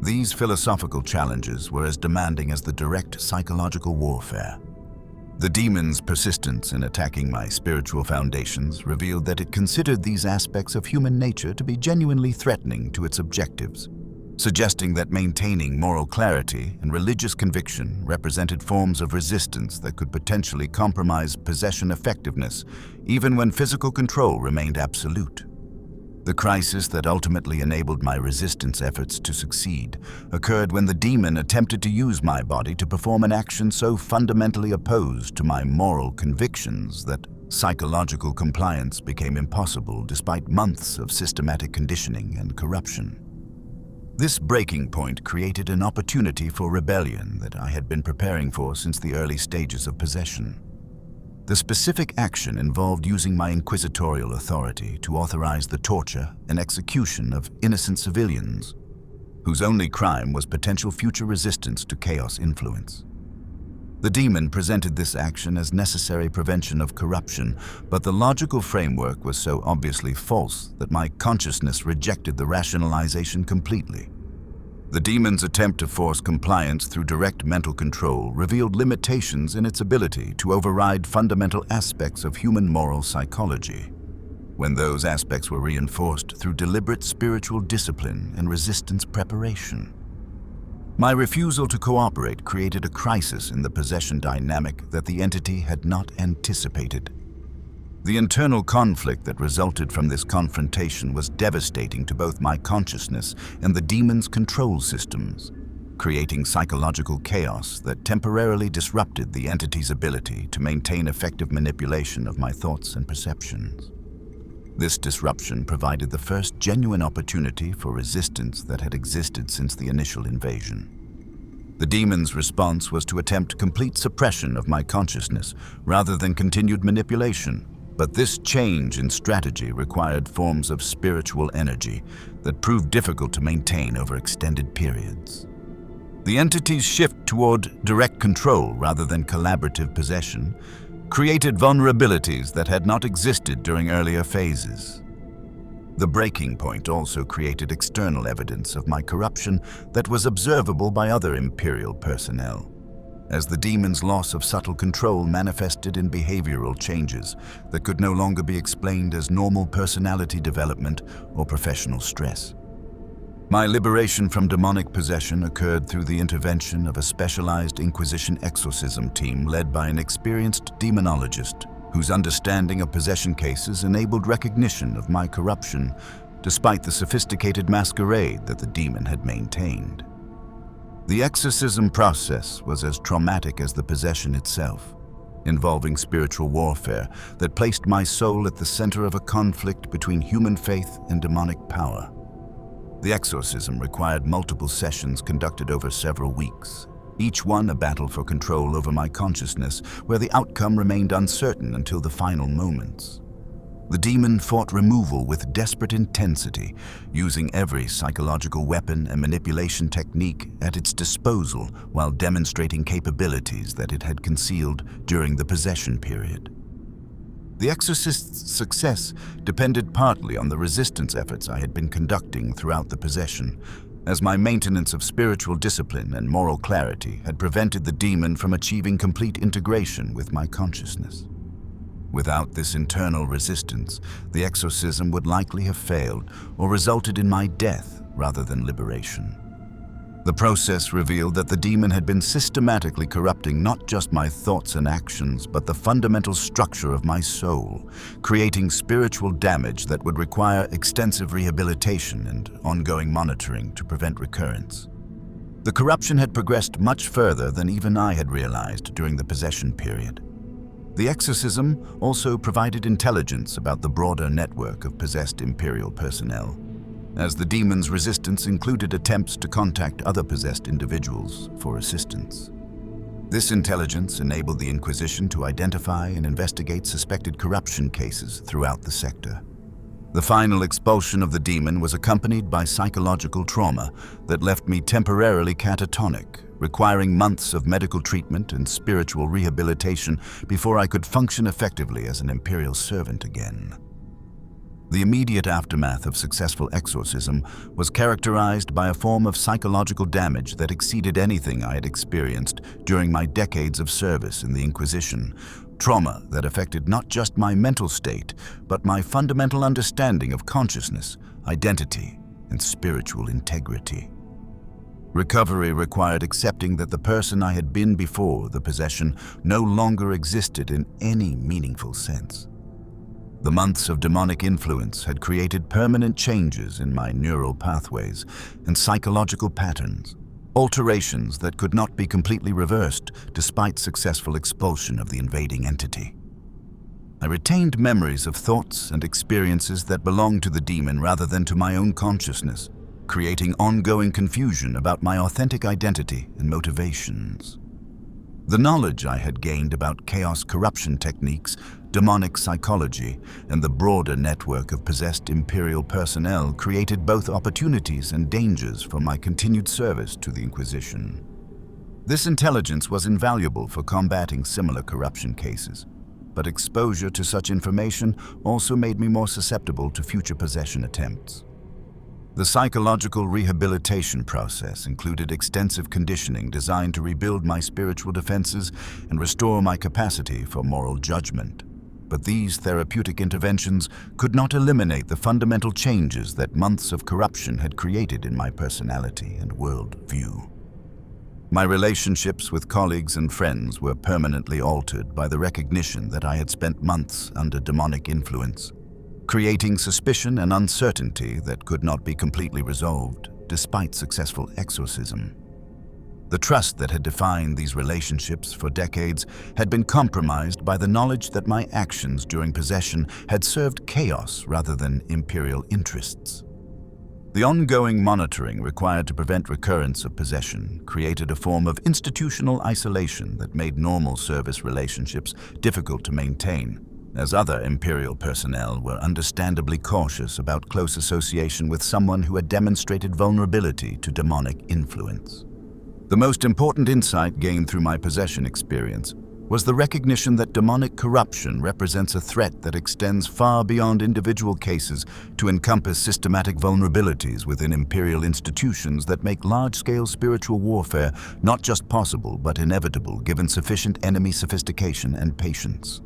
These philosophical challenges were as demanding as the direct psychological warfare. The demon's persistence in attacking my spiritual foundations revealed that it considered these aspects of human nature to be genuinely threatening to its objectives. suggesting that maintaining moral clarity and religious conviction represented forms of resistance that could potentially compromise possession effectiveness, even when physical control remained absolute. The crisis that ultimately enabled my resistance efforts to succeed occurred when the demon attempted to use my body to perform an action so fundamentally opposed to my moral convictions that psychological compliance became impossible despite months of systematic conditioning and corruption. This breaking point created an opportunity for rebellion that I had been preparing for since the early stages of possession. The specific action involved using my inquisitorial authority to authorize the torture and execution of innocent civilians, whose only crime was potential future resistance to chaos influence. The demon presented this action as necessary prevention of corruption, but the logical framework was so obviously false that my consciousness rejected the rationalization completely. The demon's attempt to force compliance through direct mental control revealed limitations in its ability to override fundamental aspects of human moral psychology, when those aspects were reinforced through deliberate spiritual discipline and resistance preparation. My refusal to cooperate created a crisis in the possession dynamic that the entity had not anticipated. The internal conflict that resulted from this confrontation was devastating to both my consciousness and the demon's control systems, creating psychological chaos that temporarily disrupted the entity's ability to maintain effective manipulation of my thoughts and perceptions. This disruption provided the first genuine opportunity for resistance that had existed since the initial invasion. The demon's response was to attempt complete suppression of my consciousness rather than continued manipulation. But this change in strategy required forms of spiritual energy that proved difficult to maintain over extended periods. The entity's shift toward direct control rather than collaborative possession created vulnerabilities that had not existed during earlier phases. The breaking point also created external evidence of my corruption that was observable by other Imperial personnel, as the demon's loss of subtle control manifested in behavioral changes that could no longer be explained as normal personality development or professional stress. My liberation from demonic possession occurred through the intervention of a specialized Inquisition exorcism team led by an experienced demonologist whose understanding of possession cases enabled recognition of my corruption despite the sophisticated masquerade that the demon had maintained. The exorcism process was as traumatic as the possession itself, involving spiritual warfare that placed my soul at the center of a conflict between human faith and demonic power. The exorcism required multiple sessions conducted over several weeks, each one a battle for control over my consciousness, where the outcome remained uncertain until the final moments. The demon fought removal with desperate intensity, using every psychological weapon and manipulation technique at its disposal while demonstrating capabilities that it had concealed during the possession period. The exorcist's success depended partly on the resistance efforts I had been conducting throughout the possession, as my maintenance of spiritual discipline and moral clarity had prevented the demon from achieving complete integration with my consciousness. Without this internal resistance, the exorcism would likely have failed or resulted in my death rather than liberation. The process revealed that the demon had been systematically corrupting not just my thoughts and actions, but the fundamental structure of my soul, creating spiritual damage that would require extensive rehabilitation and ongoing monitoring to prevent recurrence. The corruption had progressed much further than even I had realized during the possession period. The exorcism also provided intelligence about the broader network of possessed Imperial personnel, as the demon's resistance included attempts to contact other possessed individuals for assistance. This intelligence enabled the Inquisition to identify and investigate suspected corruption cases throughout the sector. The final expulsion of the demon was accompanied by psychological trauma that left me temporarily catatonic, requiring months of medical treatment and spiritual rehabilitation before I could function effectively as an Imperial servant again. The immediate aftermath of successful exorcism was characterized by a form of psychological damage that exceeded anything I had experienced during my decades of service in the Inquisition, trauma that affected not just my mental state, but my fundamental understanding of consciousness, identity, and spiritual integrity. Recovery required accepting that the person I had been before the possession no longer existed in any meaningful sense. The months of demonic influence had created permanent changes in my neural pathways and psychological patterns, alterations that could not be completely reversed despite successful expulsion of the invading entity. I retained memories of thoughts and experiences that belonged to the demon rather than to my own consciousness, creating ongoing confusion about my authentic identity and motivations. The knowledge I had gained about chaos corruption techniques, demonic psychology, and the broader network of possessed Imperial personnel created both opportunities and dangers for my continued service to the Inquisition. This intelligence was invaluable for combating similar corruption cases, but exposure to such information also made me more susceptible to future possession attempts. The psychological rehabilitation process included extensive conditioning designed to rebuild my spiritual defenses and restore my capacity for moral judgment. But these therapeutic interventions could not eliminate the fundamental changes that months of corruption had created in my personality and worldview. My relationships with colleagues and friends were permanently altered by the recognition that I had spent months under demonic influence, creating suspicion and uncertainty that could not be completely resolved despite successful exorcism. The trust that had defined these relationships for decades had been compromised by the knowledge that my actions during possession had served chaos rather than Imperial interests. The ongoing monitoring required to prevent recurrence of possession created a form of institutional isolation that made normal service relationships difficult to maintain, as other Imperial personnel were understandably cautious about close association with someone who had demonstrated vulnerability to demonic influence. The most important insight gained through my possession experience was the recognition that demonic corruption represents a threat that extends far beyond individual cases to encompass systematic vulnerabilities within Imperial institutions that make large-scale spiritual warfare not just possible but inevitable given sufficient enemy sophistication and patience.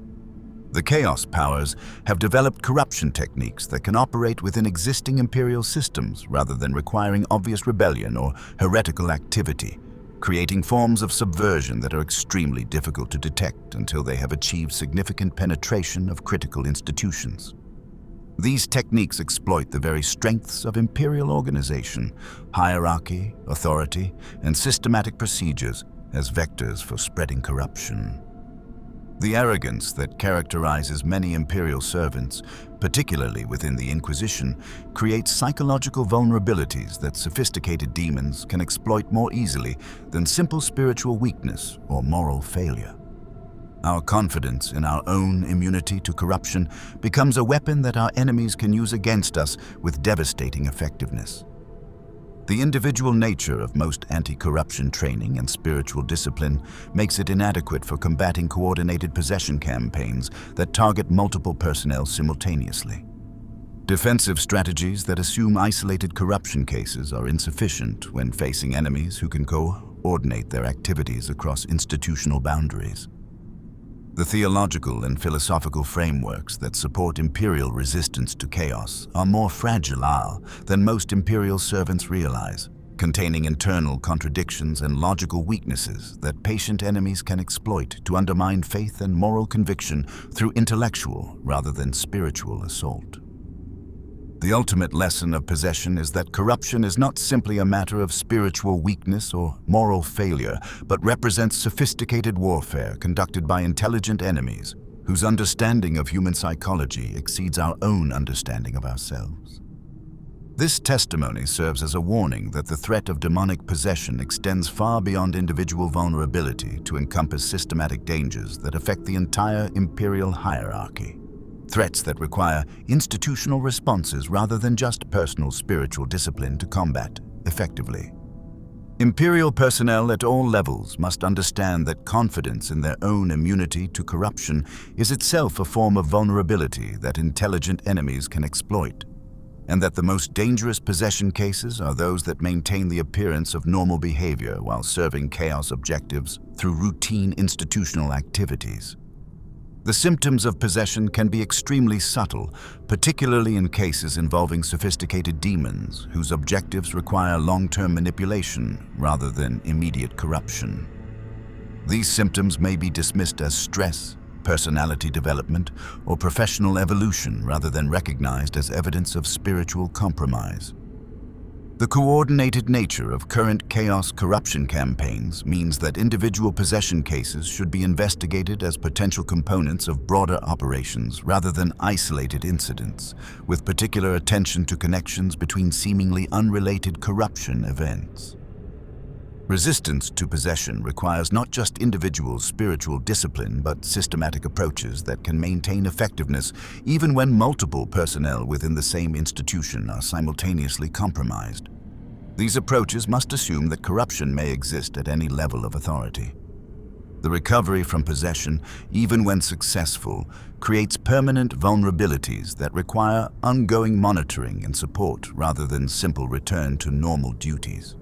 The Chaos Powers have developed corruption techniques that can operate within existing Imperial systems rather than requiring obvious rebellion or heretical activity, creating forms of subversion that are extremely difficult to detect until they have achieved significant penetration of critical institutions. These techniques exploit the very strengths of Imperial organization, hierarchy, authority, and systematic procedures as vectors for spreading corruption. The arrogance that characterizes many Imperial servants, particularly within the Inquisition, creates psychological vulnerabilities that sophisticated demons can exploit more easily than simple spiritual weakness or moral failure. Our confidence in our own immunity to corruption becomes a weapon that our enemies can use against us with devastating effectiveness. The individual nature of most anti-corruption training and spiritual discipline makes it inadequate for combating coordinated possession campaigns that target multiple personnel simultaneously. Defensive strategies that assume isolated corruption cases are insufficient when facing enemies who can coordinate their activities across institutional boundaries. The theological and philosophical frameworks that support Imperial resistance to chaos are more fragile than most Imperial servants realize, containing internal contradictions and logical weaknesses that patient enemies can exploit to undermine faith and moral conviction through intellectual rather than spiritual assault. The ultimate lesson of possession is that corruption is not simply a matter of spiritual weakness or moral failure, but represents sophisticated warfare conducted by intelligent enemies whose understanding of human psychology exceeds our own understanding of ourselves. This testimony serves as a warning that the threat of demonic possession extends far beyond individual vulnerability to encompass systematic dangers that affect the entire Imperial hierarchy. Threats that require institutional responses rather than just personal spiritual discipline to combat effectively. Imperial personnel at all levels must understand that confidence in their own immunity to corruption is itself a form of vulnerability that intelligent enemies can exploit, and that the most dangerous possession cases are those that maintain the appearance of normal behavior while serving chaos objectives through routine institutional activities. The symptoms of possession can be extremely subtle, particularly in cases involving sophisticated demons whose objectives require long-term manipulation rather than immediate corruption. These symptoms may be dismissed as stress, personality development, or professional evolution rather than recognized as evidence of spiritual compromise. The coordinated nature of current chaos corruption campaigns means that individual possession cases should be investigated as potential components of broader operations rather than isolated incidents, with particular attention to connections between seemingly unrelated corruption events. Resistance to possession requires not just individual spiritual discipline but systematic approaches that can maintain effectiveness even when multiple personnel within the same institution are simultaneously compromised. These approaches must assume that corruption may exist at any level of authority. The recovery from possession, even when successful, creates permanent vulnerabilities that require ongoing monitoring and support rather than simple return to normal duties.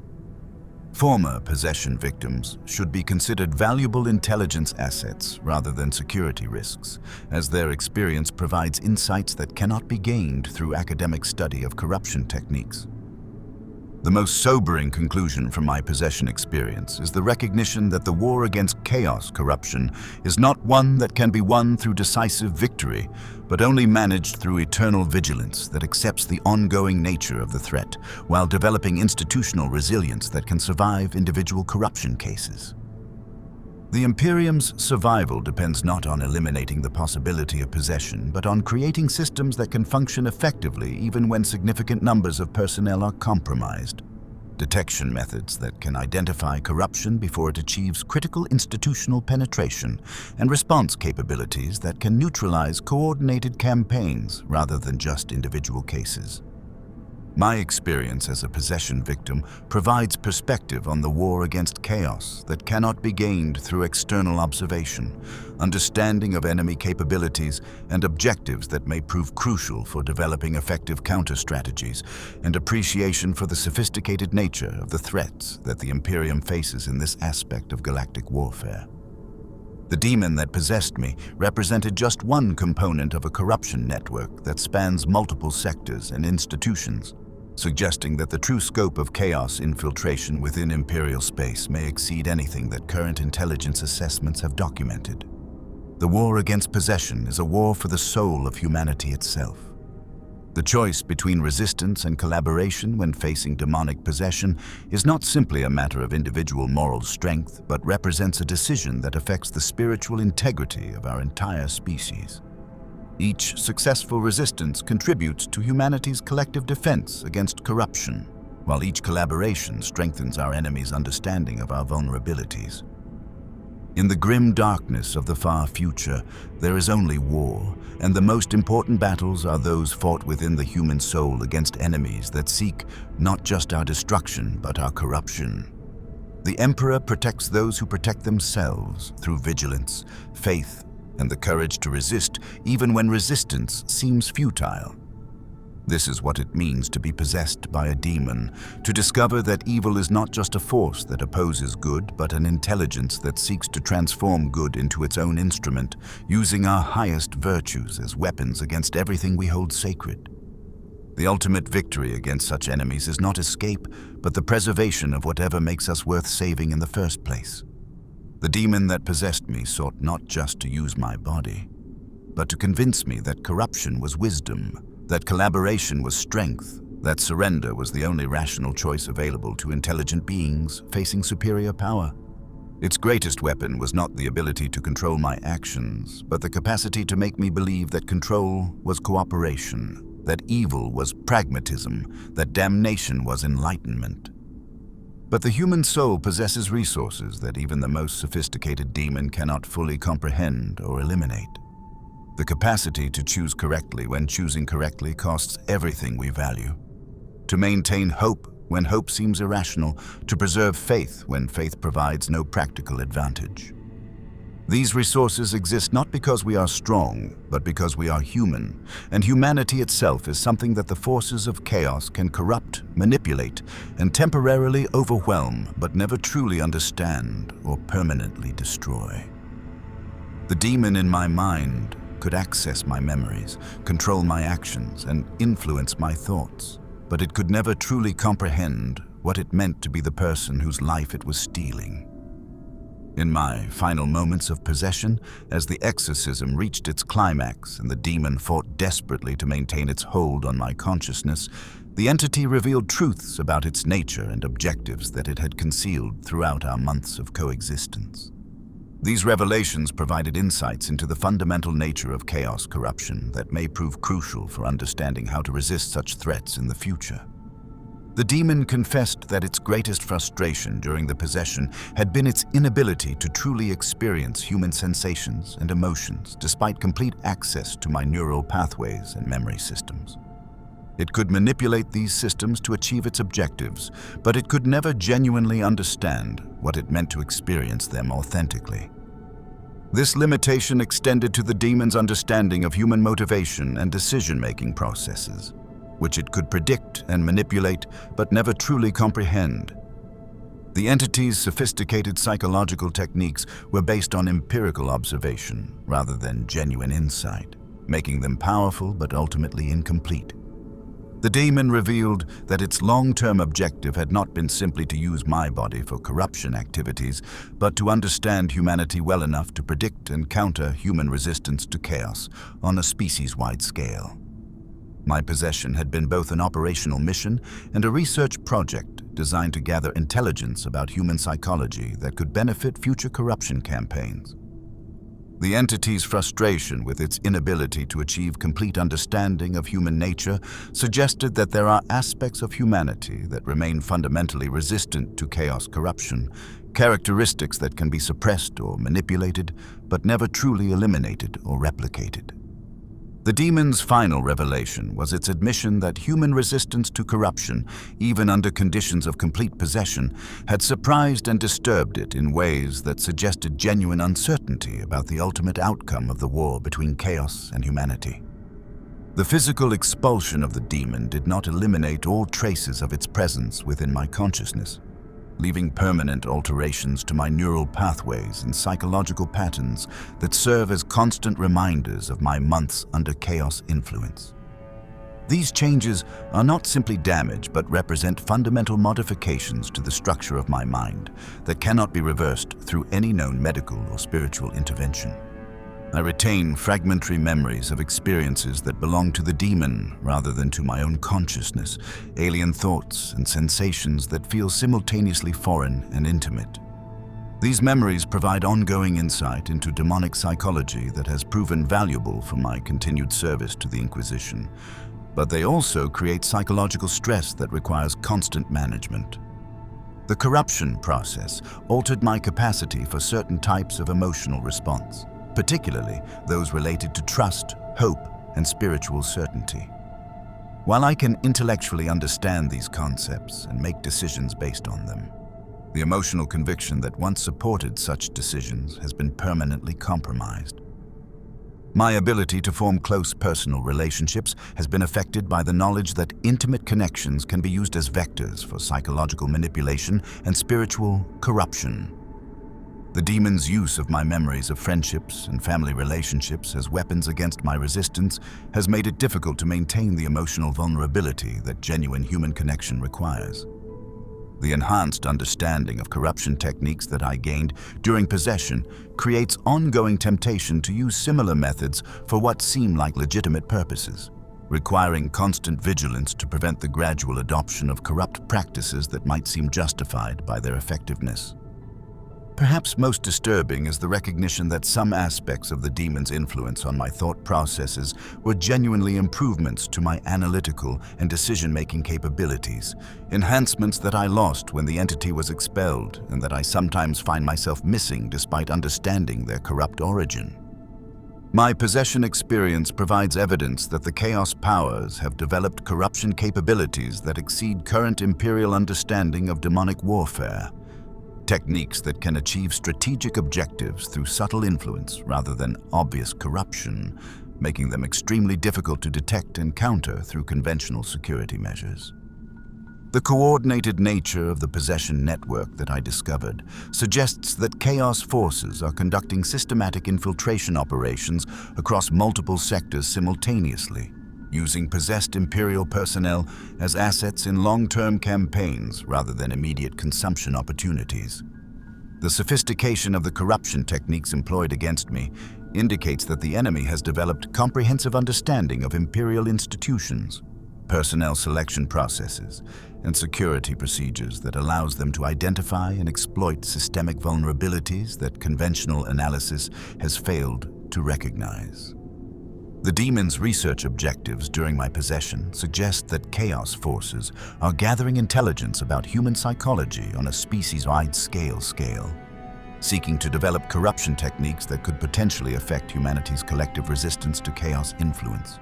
Former possession victims should be considered valuable intelligence assets rather than security risks, as their experience provides insights that cannot be gained through academic study of corruption techniques. The most sobering conclusion from my possession experience is the recognition that the war against chaos corruption is not one that can be won through decisive victory, but only managed through eternal vigilance that accepts the ongoing nature of the threat, while developing institutional resilience that can survive individual corruption cases. The Imperium's survival depends not on eliminating the possibility of possession, but on creating systems that can function effectively even when significant numbers of personnel are compromised. Detection methods that can identify corruption before it achieves critical institutional penetration, and response capabilities that can neutralize coordinated campaigns rather than just individual cases. My experience as a possession victim provides perspective on the war against chaos that cannot be gained through external observation, understanding of enemy capabilities, and objectives that may prove crucial for developing effective counter-strategies, and appreciation for the sophisticated nature of the threats that the Imperium faces in this aspect of galactic warfare. The demon that possessed me represented just one component of a corruption network that spans multiple sectors and institutions, suggesting that the true scope of chaos infiltration within Imperial space may exceed anything that current intelligence assessments have documented. The war against possession is a war for the soul of humanity itself. The choice between resistance and collaboration when facing demonic possession is not simply a matter of individual moral strength, but represents a decision that affects the spiritual integrity of our entire species. Each successful resistance contributes to humanity's collective defense against corruption, while each collaboration strengthens our enemy's understanding of our vulnerabilities. In the grim darkness of the far future, there is only war, and the most important battles are those fought within the human soul against enemies that seek not just our destruction, but our corruption. The Emperor protects those who protect themselves through vigilance, faith, and the courage to resist even when resistance seems futile. This is what it means to be possessed by a demon, to discover that evil is not just a force that opposes good, but an intelligence that seeks to transform good into its own instrument, using our highest virtues as weapons against everything we hold sacred. The ultimate victory against such enemies is not escape, but the preservation of whatever makes us worth saving in the first place. The demon that possessed me sought not just to use my body, but to convince me that corruption was wisdom, that collaboration was strength, that surrender was the only rational choice available to intelligent beings facing superior power. Its greatest weapon was not the ability to control my actions, but the capacity to make me believe that control was cooperation, that evil was pragmatism, that damnation was enlightenment. But the human soul possesses resources that even the most sophisticated demon cannot fully comprehend or eliminate. The capacity to choose correctly when choosing correctly costs everything we value. To maintain hope when hope seems irrational, to preserve faith when faith provides no practical advantage. These resources exist not because we are strong, but because we are human, and humanity itself is something that the forces of chaos can corrupt, manipulate, and temporarily overwhelm, but never truly understand or permanently destroy. The demon in my mind could access my memories, control my actions, and influence my thoughts, but it could never truly comprehend what it meant to be the person whose life it was stealing. In my final moments of possession, as the exorcism reached its climax and the demon fought desperately to maintain its hold on my consciousness, the entity revealed truths about its nature and objectives that it had concealed throughout our months of coexistence. These revelations provided insights into the fundamental nature of chaos corruption that may prove crucial for understanding how to resist such threats in the future. The demon confessed that its greatest frustration during the possession had been its inability to truly experience human sensations and emotions despite complete access to my neural pathways and memory systems. It could manipulate these systems to achieve its objectives, but it could never genuinely understand what it meant to experience them authentically. This limitation extended to the demon's understanding of human motivation and decision-making processes, which it could predict and manipulate but never truly comprehend. The entity's sophisticated psychological techniques were based on empirical observation rather than genuine insight, making them powerful but ultimately incomplete. The demon revealed that its long-term objective had not been simply to use my body for corruption activities, but to understand humanity well enough to predict and counter human resistance to chaos on a species-wide scale. My possession had been both an operational mission and a research project designed to gather intelligence about human psychology that could benefit future corruption campaigns. The entity's frustration with its inability to achieve complete understanding of human nature suggested that there are aspects of humanity that remain fundamentally resistant to chaos corruption, characteristics that can be suppressed or manipulated, but never truly eliminated or replicated. The demon's final revelation was its admission that human resistance to corruption, even under conditions of complete possession, had surprised and disturbed it in ways that suggested genuine uncertainty about the ultimate outcome of the war between chaos and humanity. The physical expulsion of the demon did not eliminate all traces of its presence within my consciousness, leaving permanent alterations to my neural pathways and psychological patterns that serve as constant reminders of my months under chaos influence. These changes are not simply damage, but represent fundamental modifications to the structure of my mind that cannot be reversed through any known medical or spiritual intervention. I retain fragmentary memories of experiences that belong to the demon rather than to my own consciousness, alien thoughts and sensations that feel simultaneously foreign and intimate. These memories provide ongoing insight into demonic psychology that has proven valuable for my continued service to the Inquisition, but they also create psychological stress that requires constant management. The corruption process altered my capacity for certain types of emotional response, particularly those related to trust, hope, and spiritual certainty. While I can intellectually understand these concepts and make decisions based on them, the emotional conviction that once supported such decisions has been permanently compromised. My ability to form close personal relationships has been affected by the knowledge that intimate connections can be used as vectors for psychological manipulation and spiritual corruption. The demon's use of my memories of friendships and family relationships as weapons against my resistance has made it difficult to maintain the emotional vulnerability that genuine human connection requires. The enhanced understanding of corruption techniques that I gained during possession creates ongoing temptation to use similar methods for what seem like legitimate purposes, requiring constant vigilance to prevent the gradual adoption of corrupt practices that might seem justified by their effectiveness. Perhaps most disturbing is the recognition that some aspects of the demon's influence on my thought processes were genuinely improvements to my analytical and decision-making capabilities, enhancements that I lost when the entity was expelled and that I sometimes find myself missing despite understanding their corrupt origin. My possession experience provides evidence that the Chaos powers have developed corruption capabilities that exceed current Imperial understanding of demonic warfare. Techniques that can achieve strategic objectives through subtle influence rather than obvious corruption, making them extremely difficult to detect and counter through conventional security measures. The coordinated nature of the possession network that I discovered suggests that Chaos forces are conducting systematic infiltration operations across multiple sectors simultaneously, using possessed Imperial personnel as assets in long-term campaigns rather than immediate consumption opportunities. The sophistication of the corruption techniques employed against me indicates that the enemy has developed comprehensive understanding of Imperial institutions, personnel selection processes, and security procedures that allows them to identify and exploit systemic vulnerabilities that conventional analysis has failed to recognize. The Daemon's research objectives during my possession suggest that Chaos forces are gathering intelligence about human psychology on a species-wide scale, seeking to develop corruption techniques that could potentially affect humanity's collective resistance to Chaos influence.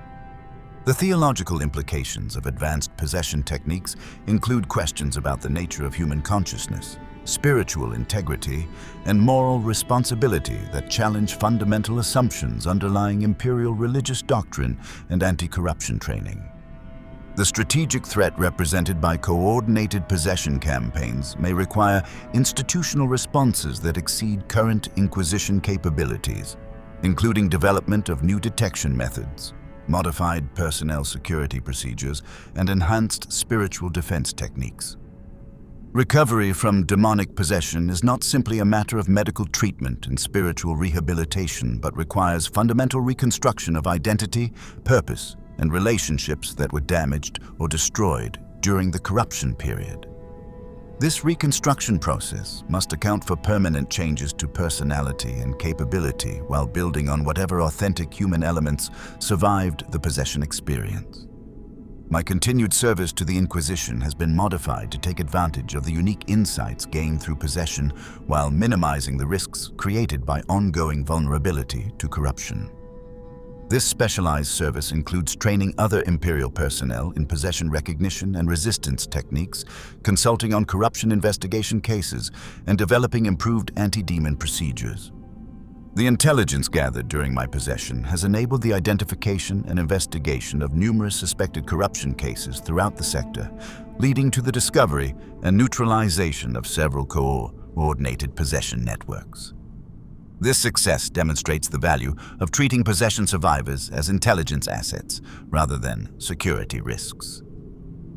The theological implications of advanced possession techniques include questions about the nature of human consciousness, spiritual integrity, and moral responsibility that challenge fundamental assumptions underlying Imperial religious doctrine and anti-corruption training. The strategic threat represented by coordinated possession campaigns may require institutional responses that exceed current Inquisition capabilities, including development of new detection methods, modified personnel security procedures, and enhanced spiritual defense techniques. Recovery from demonic possession is not simply a matter of medical treatment and spiritual rehabilitation, but requires fundamental reconstruction of identity, purpose, and relationships that were damaged or destroyed during the corruption period. This reconstruction process must account for permanent changes to personality and capability while building on whatever authentic human elements survived the possession experience. My continued service to the Inquisition has been modified to take advantage of the unique insights gained through possession while minimizing the risks created by ongoing vulnerability to corruption. This specialized service includes training other Imperial personnel in possession recognition and resistance techniques, consulting on corruption investigation cases, and developing improved anti-demon procedures. The intelligence gathered during my possession has enabled the identification and investigation of numerous suspected corruption cases throughout the sector, leading to the discovery and neutralization of several coordinated possession networks. This success demonstrates the value of treating possession survivors as intelligence assets rather than security risks.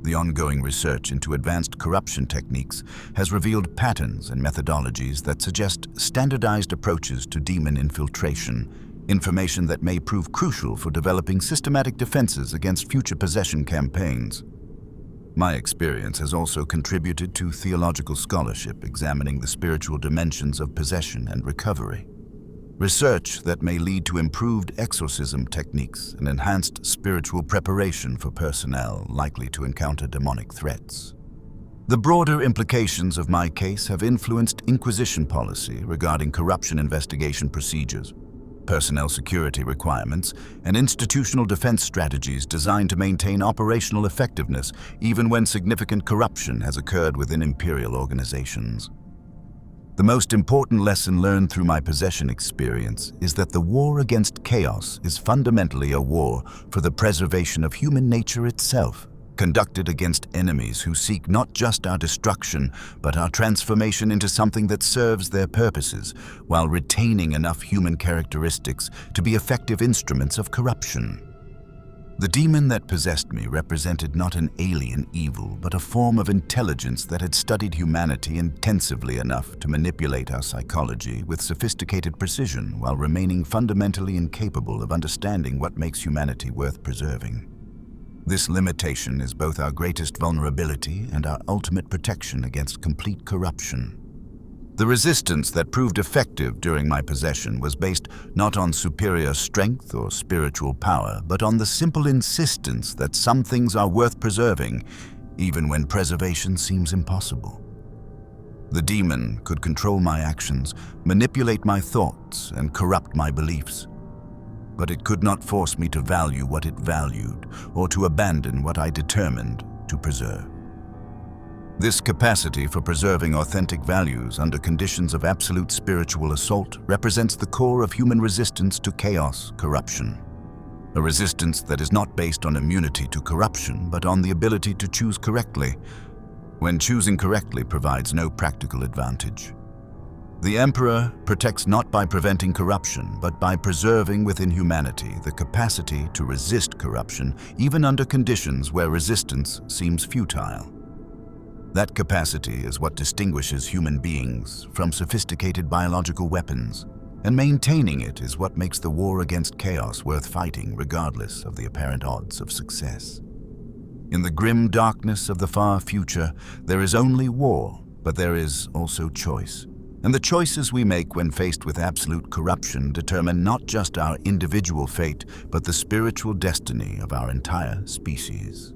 The ongoing research into advanced corruption techniques has revealed patterns and methodologies that suggest standardized approaches to demon infiltration, information that may prove crucial for developing systematic defenses against future possession campaigns. My experience has also contributed to theological scholarship examining the spiritual dimensions of possession and recovery. Research that may lead to improved exorcism techniques and enhanced spiritual preparation for personnel likely to encounter demonic threats. The broader implications of my case have influenced Inquisition policy regarding corruption investigation procedures, personnel security requirements, and institutional defense strategies designed to maintain operational effectiveness even when significant corruption has occurred within Imperial organizations. The most important lesson learned through my possession experience is that the war against Chaos is fundamentally a war for the preservation of human nature itself, conducted against enemies who seek not just our destruction, but our transformation into something that serves their purposes, while retaining enough human characteristics to be effective instruments of corruption. The demon that possessed me represented not an alien evil, but a form of intelligence that had studied humanity intensively enough to manipulate our psychology with sophisticated precision while remaining fundamentally incapable of understanding what makes humanity worth preserving. This limitation is both our greatest vulnerability and our ultimate protection against complete corruption. The resistance that proved effective during my possession was based not on superior strength or spiritual power, but on the simple insistence that some things are worth preserving, even when preservation seems impossible. The demon could control my actions, manipulate my thoughts, and corrupt my beliefs. But it could not force me to value what it valued, or to abandon what I determined to preserve. This capacity for preserving authentic values under conditions of absolute spiritual assault represents the core of human resistance to chaos, corruption. A resistance that is not based on immunity to corruption, but on the ability to choose correctly, when choosing correctly provides no practical advantage. The Emperor protects not by preventing corruption, but by preserving within humanity the capacity to resist corruption, even under conditions where resistance seems futile. That capacity is what distinguishes human beings from sophisticated biological weapons, and maintaining it is what makes the war against chaos worth fighting regardless of the apparent odds of success. In the grim darkness of the far future, there is only war, but there is also choice. And the choices we make when faced with absolute corruption determine not just our individual fate, but the spiritual destiny of our entire species.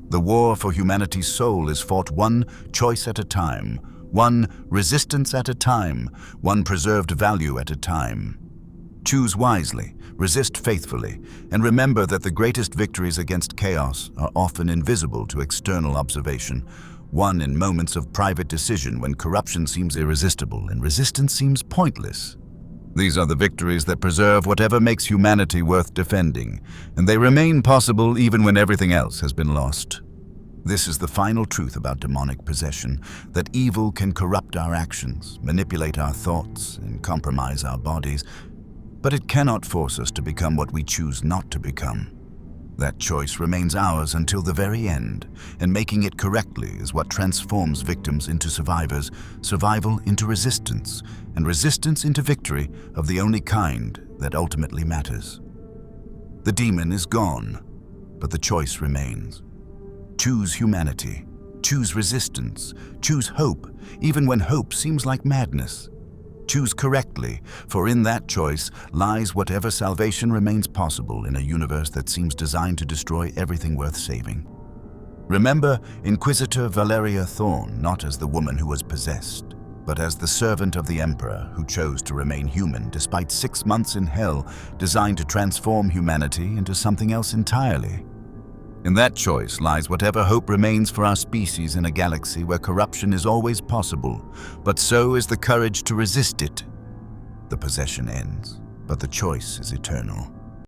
The war for humanity's soul is fought one choice at a time, one resistance at a time, one preserved value at a time. Choose wisely, resist faithfully, and remember that the greatest victories against chaos are often invisible to external observation, won in moments of private decision when corruption seems irresistible and resistance seems pointless. These are the victories that preserve whatever makes humanity worth defending, and they remain possible even when everything else has been lost. This is the final truth about demonic possession, that evil can corrupt our actions, manipulate our thoughts, and compromise our bodies, but it cannot force us to become what we choose not to become. That choice remains ours until the very end, and making it correctly is what transforms victims into survivors, survival into resistance, and resistance into victory of the only kind that ultimately matters. The demon is gone, but the choice remains. Choose humanity, choose resistance, choose hope, even when hope seems like madness. Choose correctly, for in that choice lies whatever salvation remains possible in a universe that seems designed to destroy everything worth saving. Remember Inquisitor Valeria Thorn not as the woman who was possessed, but as the servant of the Emperor who chose to remain human despite 6 months in hell designed to transform humanity into something else entirely. In that choice lies whatever hope remains for our species in a galaxy where corruption is always possible, but so is the courage to resist it. The possession ends, but the choice is eternal.